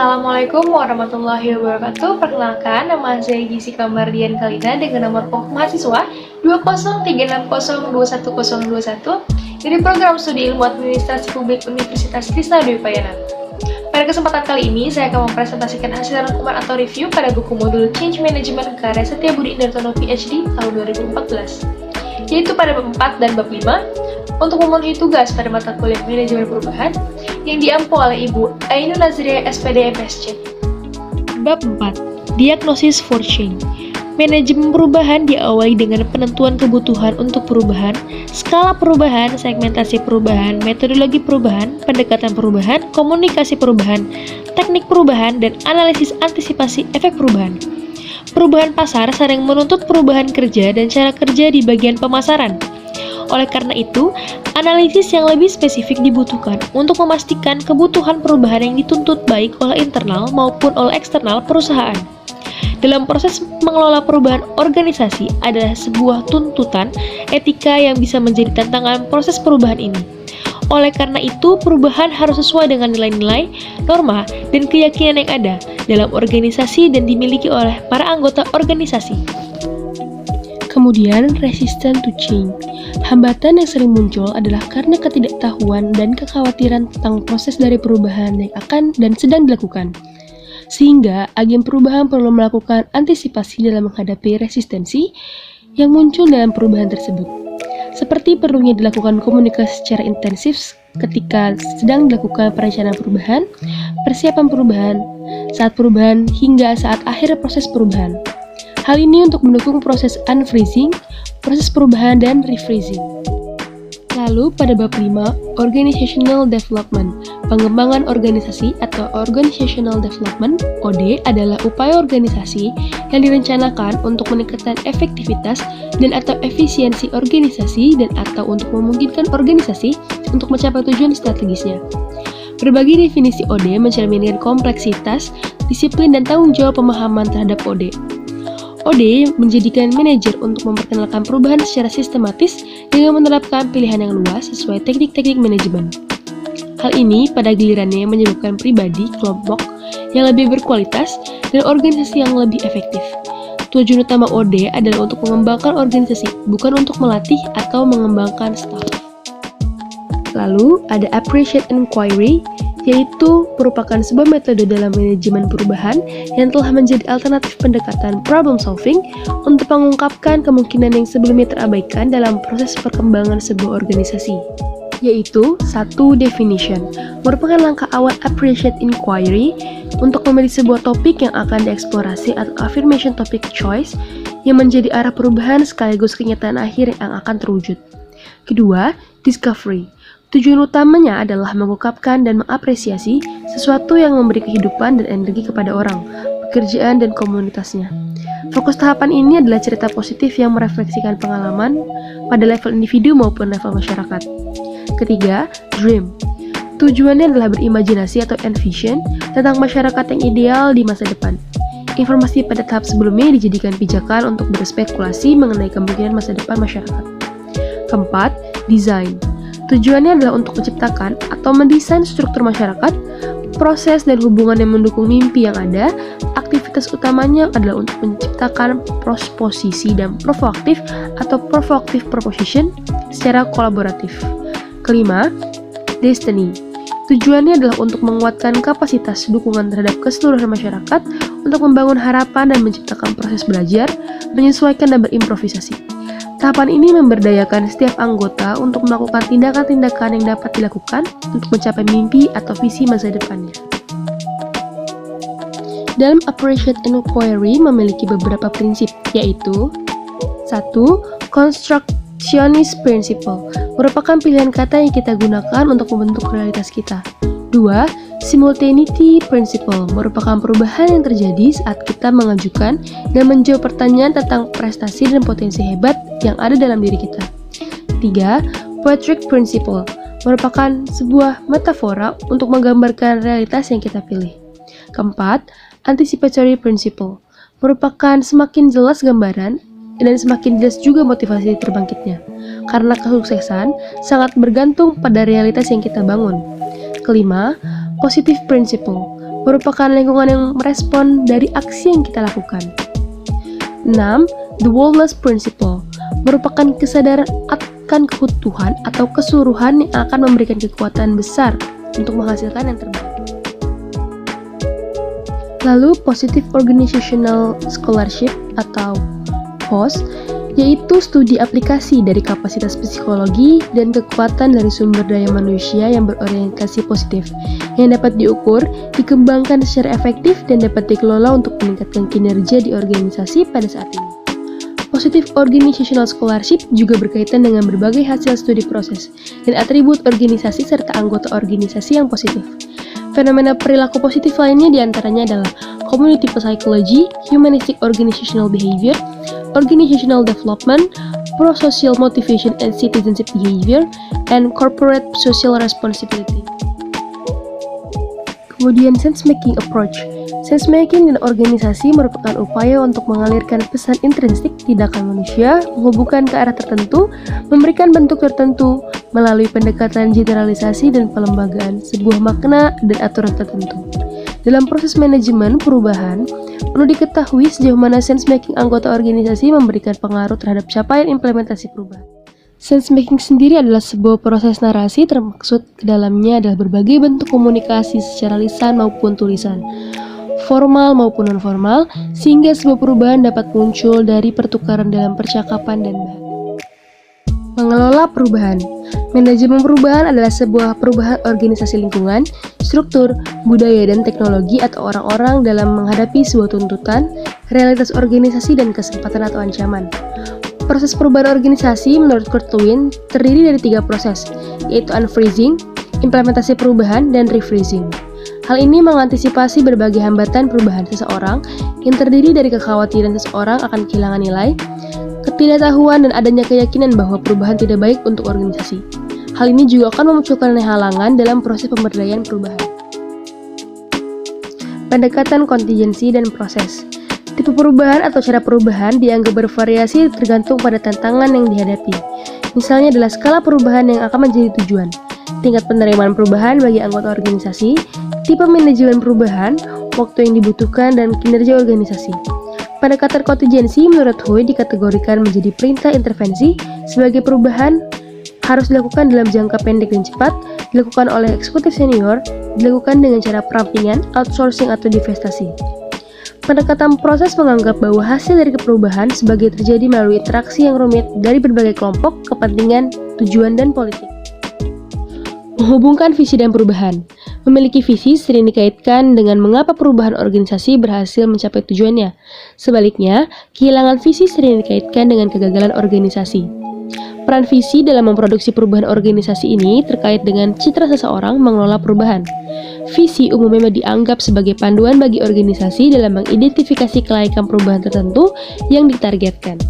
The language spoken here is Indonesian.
Assalamualaikum warahmatullahi wabarakatuh. Perkenalkan, nama saya Jessica Mardian Kalina dengan nomor pokok mahasiswa 20360210021 dari program studi ilmu administrasi publik Universitas Krishna Dwi Payana. Pada kesempatan kali ini, saya akan mempresentasikan hasil rangkuman atau review pada buku modul Change Management karya Setiabudi Indartono PhD tahun 2014, yaitu pada bab 4 dan bab 5, untuk memenuhi tugas pada mata kuliah Manajemen Perubahan yang diampu oleh Ibu Ainun Nazria SPD MSc. Bab 4. Diagnosis for Change. Manajemen perubahan diawali dengan penentuan kebutuhan untuk perubahan, skala perubahan, segmentasi perubahan, metodologi perubahan, pendekatan perubahan, komunikasi perubahan, teknik perubahan, dan analisis antisipasi efek perubahan. Perubahan pasar sering menuntut perubahan kerja dan cara kerja di bagian pemasaran. Oleh karena itu, analisis yang lebih spesifik dibutuhkan untuk memastikan kebutuhan perubahan yang dituntut baik oleh internal maupun oleh eksternal perusahaan. Dalam proses mengelola perubahan organisasi adalah sebuah tuntutan etika yang bisa menjadi tantangan proses perubahan ini. Oleh karena itu, perubahan harus sesuai dengan nilai-nilai, norma, dan keyakinan yang ada dalam organisasi dan dimiliki oleh para anggota organisasi. Kemudian, resistant to change. Hambatan yang sering muncul adalah karena ketidaktahuan dan kekhawatiran tentang proses dari perubahan yang akan dan sedang dilakukan. Sehingga, agen perubahan perlu melakukan antisipasi dalam menghadapi resistensi yang muncul dalam perubahan tersebut. Seperti perlunya dilakukan komunikasi secara intensif ketika sedang dilakukan perencanaan perubahan, persiapan perubahan, saat perubahan, hingga saat akhir proses perubahan. Hal ini untuk mendukung proses unfreezing, proses perubahan, dan refreezing. Lalu pada bab 5, Organizational Development. Pengembangan organisasi atau Organizational Development, OD, adalah upaya organisasi yang direncanakan untuk meningkatkan efektivitas dan atau efisiensi organisasi dan atau untuk memungkinkan organisasi untuk mencapai tujuan strategisnya. Berbagai definisi OD mencerminkan kompleksitas, disiplin, dan tanggung jawab pemahaman terhadap OD. OD menjadikan manajer untuk memperkenalkan perubahan secara sistematis dengan menerapkan pilihan yang luas sesuai teknik-teknik manajemen. Hal ini pada gilirannya menyebabkan pribadi, kelompok yang lebih berkualitas, dan organisasi yang lebih efektif. Tujuan utama OD adalah untuk mengembangkan organisasi, bukan untuk melatih atau mengembangkan staf. Lalu ada Appreciate Inquiry, yaitu merupakan sebuah metode dalam manajemen perubahan yang telah menjadi alternatif pendekatan problem solving untuk mengungkapkan kemungkinan yang sebelumnya terabaikan dalam proses perkembangan sebuah organisasi. Yaitu, 1. Definition, merupakan langkah awal Appreciate Inquiry untuk memilih sebuah topik yang akan dieksplorasi atau affirmation topic choice yang menjadi arah perubahan sekaligus kenyataan akhir yang akan terwujud. Kedua, Discovery. Tujuan utamanya adalah mengungkapkan dan mengapresiasi sesuatu yang memberi kehidupan dan energi kepada orang, pekerjaan, dan komunitasnya. Fokus tahapan ini adalah cerita positif yang merefleksikan pengalaman pada level individu maupun level masyarakat. Ketiga, Dream. Tujuannya adalah berimajinasi atau envision tentang masyarakat yang ideal di masa depan. Informasi pada tahap sebelumnya dijadikan pijakan untuk berspekulasi mengenai kemungkinan masa depan masyarakat. Keempat, Design. Tujuannya adalah untuk menciptakan atau mendesain struktur masyarakat, proses dan hubungan yang mendukung mimpi yang ada. Aktivitas utamanya adalah untuk menciptakan posisi dan provokatif atau provocative proposition secara kolaboratif. Kelima, Destiny. Tujuannya adalah untuk menguatkan kapasitas dukungan terhadap keseluruhan masyarakat untuk membangun harapan dan menciptakan proses belajar, menyesuaikan dan berimprovisasi. Tahapan ini memberdayakan setiap anggota untuk melakukan tindakan-tindakan yang dapat dilakukan untuk mencapai mimpi atau visi masa depannya. Dalam Appreciate Inquiry memiliki beberapa prinsip, yaitu 1. Constructionist Principle, merupakan pilihan kata yang kita gunakan untuk membentuk realitas kita. 2. Simultaneity Principle, merupakan perubahan yang terjadi saat kita mengajukan dan menjawab pertanyaan tentang prestasi dan potensi hebat yang ada dalam diri kita. 3. Poetic Principle, merupakan sebuah metafora untuk menggambarkan realitas yang kita pilih. Keempat, Anticipatory Principle, merupakan semakin jelas gambaran dan semakin jelas juga motivasi terbangkitnya, karena kesuksesan sangat bergantung pada realitas yang kita bangun. Kelima, Positive Principle, merupakan lingkungan yang merespon dari aksi yang kita lakukan. 6. The Wallace Principle merupakan kesadaran akan keutuhan atau keseluruhan yang akan memberikan kekuatan besar untuk menghasilkan yang terbaik. Lalu Positive Organizational Scholarship atau POS, yaitu studi aplikasi dari kapasitas psikologi dan kekuatan dari sumber daya manusia yang berorientasi positif, yang dapat diukur, dikembangkan secara efektif, dan dapat dikelola untuk meningkatkan kinerja di organisasi pada saat ini. Positive Organizational Scholarship juga berkaitan dengan berbagai hasil studi proses dan atribut organisasi serta anggota organisasi yang positif. Fenomena perilaku positif lainnya diantaranya adalah Community Psychology, Humanistic Organizational Behavior, Organizational Development, Pro-Social Motivation and Citizenship Behavior, and Corporate Social Responsibility. Kemudian Sense-Making Approach. Sense-making dan organisasi merupakan upaya untuk mengalirkan pesan intrinsik tindakan manusia, menghubungkan ke arah tertentu, memberikan bentuk tertentu, melalui pendekatan generalisasi dan pelembagaan sebuah makna dan aturan tertentu. Dalam proses manajemen perubahan, perlu diketahui sejauh mana sense-making anggota organisasi memberikan pengaruh terhadap capaian implementasi perubahan. Sense-making sendiri adalah sebuah proses narasi, termaksud ke dalamnya adalah berbagai bentuk komunikasi secara lisan maupun tulisan, formal maupun non-formal, sehingga sebuah perubahan dapat muncul dari pertukaran dalam percakapan dan bahasa. Mengelola perubahan. Manajemen perubahan adalah sebuah perubahan organisasi lingkungan, struktur, budaya, dan teknologi atau orang-orang dalam menghadapi sebuah tuntutan, realitas organisasi, dan kesempatan atau ancaman. Proses perubahan organisasi menurut Kurt Lewin terdiri dari 3 proses, yaitu unfreezing, implementasi perubahan, dan refreezing. Hal ini mengantisipasi berbagai hambatan perubahan seseorang yang terdiri dari kekhawatiran seseorang akan kehilangan nilai, ketidaktahuan, dan adanya keyakinan bahwa perubahan tidak baik untuk organisasi. Hal ini juga akan memunculkan halangan dalam proses pemberdayaan perubahan. Pendekatan kontingensi dan proses. Tipe perubahan atau cara perubahan dianggap bervariasi tergantung pada tantangan yang dihadapi. Misalnya adalah skala perubahan yang akan menjadi tujuan, tingkat penerimaan perubahan bagi anggota organisasi, tipe manajemen perubahan, waktu yang dibutuhkan, dan kinerja organisasi. Pendekatan kontingensi menurut Hoy dikategorikan menjadi perintah intervensi sebagai perubahan harus dilakukan dalam jangka pendek dan cepat, dilakukan oleh eksekutif senior, dilakukan dengan cara perampingan, outsourcing, atau divestasi. Pendekatan proses menganggap bahwa hasil dari perubahan sebagai terjadi melalui interaksi yang rumit dari berbagai kelompok, kepentingan, tujuan, dan politik. Menghubungkan visi dan perubahan. Memiliki visi sering dikaitkan dengan mengapa perubahan organisasi berhasil mencapai tujuannya. Sebaliknya, kehilangan visi sering dikaitkan dengan kegagalan organisasi. Peran visi dalam memproduksi perubahan organisasi ini terkait dengan citra seseorang mengelola perubahan. Visi umumnya dianggap sebagai panduan bagi organisasi dalam mengidentifikasi kelaikan perubahan tertentu yang ditargetkan.